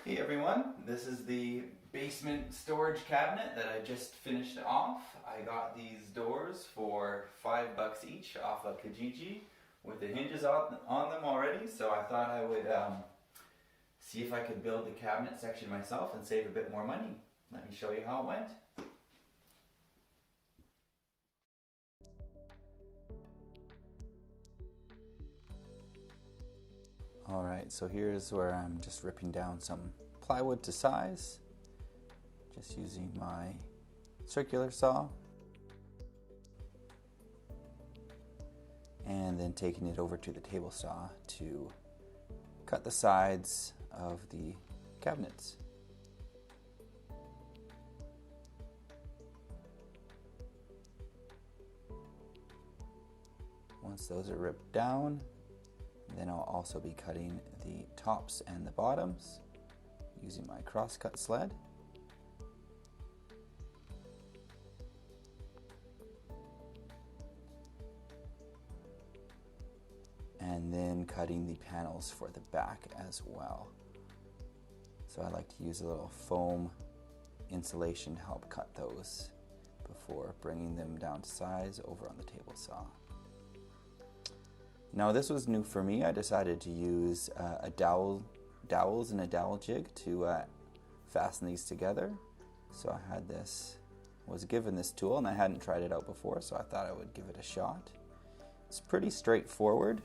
Hey everyone, this is the basement storage cabinet that I just finished off. I got these doors for $5 each off of Kijiji with the hinges on them already, so I thought I would see if I could build the cabinet section myself and save a bit more money. Let me show you how it went. Alright, so here's where I'm just ripping down some plywood to size, just using my circular saw, and then taking it over to the table saw to cut the sides of the cabinets. Once those are ripped down, then I'll also be cutting the tops and the bottoms using my crosscut sled. And then cutting the panels for the back as well. So I like to use a little foam insulation to help cut those before bringing them down to size over on the table saw. Now this was new for me. I decided to use dowels and a dowel jig to fasten these together. So I was given this tool and I hadn't tried it out before, so I thought I would give it a shot. It's pretty straightforward.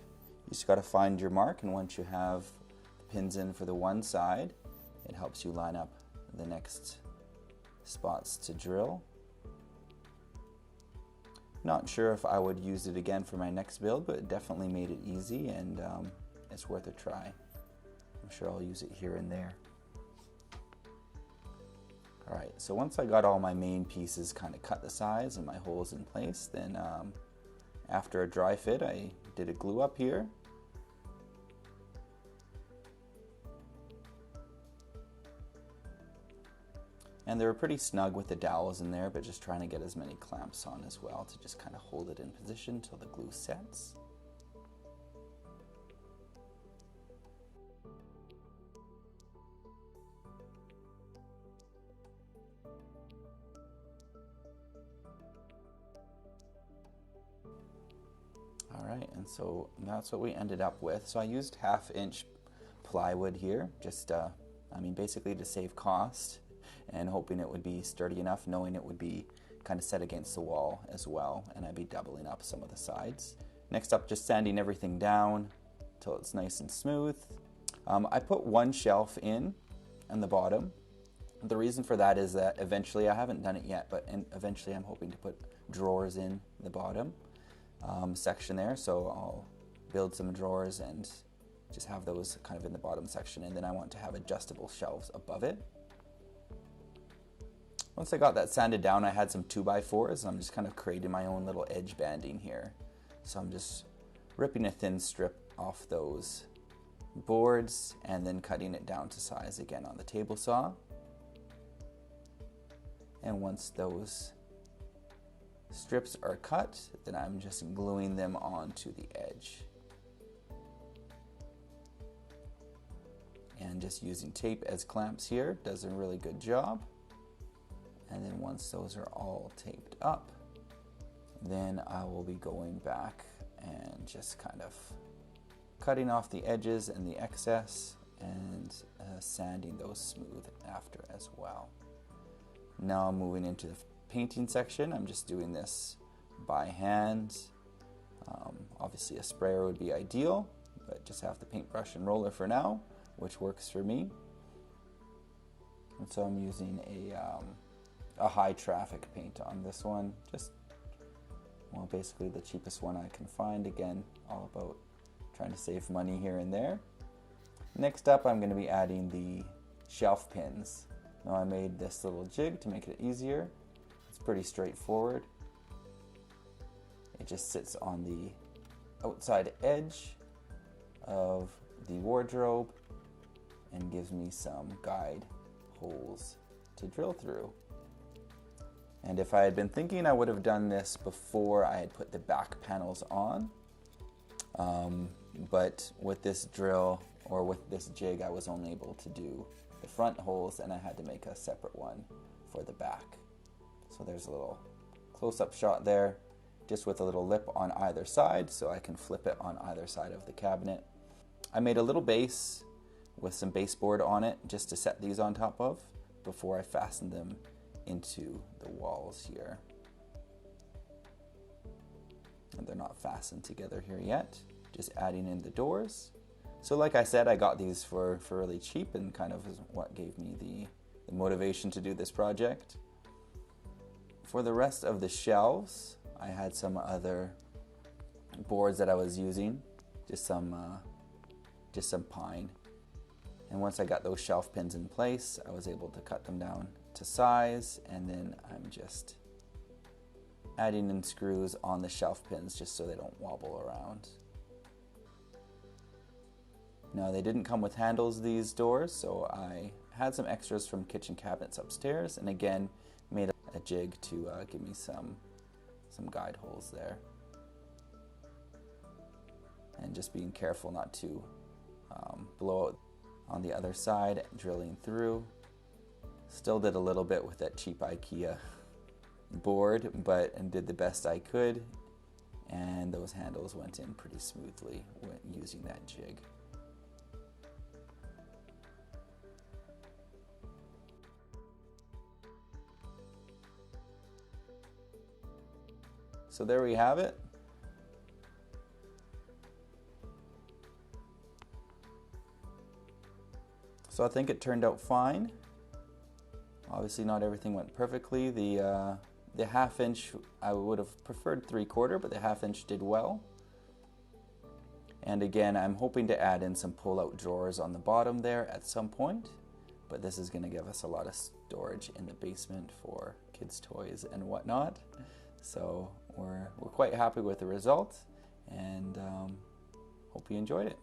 You just got to find your mark, and once you have the pins in for the one side, it helps you line up the next spots to drill. Not sure if I would use it again for my next build, but it definitely made it easy, and it's worth a try. I'm sure I'll use it here and there. Alright, so once I got all my main pieces kind of cut the size and my holes in place, then after a dry fit I did a glue up here. And they were pretty snug with the dowels in there, but just trying to get as many clamps on as well to just kind of hold it in position until the glue sets. Alright, and so that's what we ended up with. So I used 1/2 inch plywood here, just basically to save cost, and hoping it would be sturdy enough, knowing it would be kind of set against the wall as well, and I'd be doubling up some of the sides. Next up, just sanding everything down until it's nice and smooth. I put one shelf in on the bottom. The reason for that is that eventually, I haven't done it yet, but eventually I'm hoping to put drawers in the bottom section there, so I'll build some drawers and just have those kind of in the bottom section, and then I want to have adjustable shelves above it. Once I got that sanded down, I had some 2x4s. I'm just kind of creating my own little edge banding here. So I'm just ripping a thin strip off those boards and then cutting it down to size again on the table saw. And once those strips are cut, then I'm just gluing them onto the edge. And just using tape as clamps here does a really good job. And then once those are all taped up, then I will be going back and just kind of cutting off the edges and the excess and sanding those smooth after as well. Now moving into the painting section, I'm just doing this by hand. Obviously a sprayer would be ideal, but just have the paintbrush and roller for now, which works for me. And so I'm using a high traffic paint on this one, just basically the cheapest one I can find. Again, all about trying to save money here and there. Next up, I'm going to be adding the shelf pins. Now I made this little jig to make it easier. It's pretty straightforward. It just sits on the outside edge of the wardrobe and gives me some guide holes to drill through. And if I had been thinking, I would have done this before I had put the back panels on. But with this drill, or with this jig, I was only able to do the front holes, and I had to make a separate one for the back. So there's a little close-up shot there, just with a little lip on either side so I can flip it on either side of the cabinet. I made a little base with some baseboard on it just to set these on top of before I fasten them into the walls here. And they're not fastened together here yet, just adding in the doors. So like I said, I got these for really cheap, and kind of is what gave me the motivation to do this project. For the rest of the shelves, I had some other boards that I was using, just some pine. And once I got those shelf pins in place, I was able to cut them down to size, and then I'm just adding in screws on the shelf pins just so they don't wobble around. Now, they didn't come with handles, these doors, so I had some extras from kitchen cabinets upstairs, and again made a jig to give me some guide holes there. And just being careful not to blow out on the other side, drilling through. Still did a little bit with that cheap Ikea board, but did the best I could, and those handles went in pretty smoothly using that jig. So there we have it. So I think it turned out fine. Obviously not everything went perfectly. The half inch, I would have preferred 3/4, but the half inch did well. And again, I'm hoping to add in some pull-out drawers on the bottom there at some point, but this is going to give us a lot of storage in the basement for kids' toys and whatnot. So we're quite happy with the result, and hope you enjoyed it.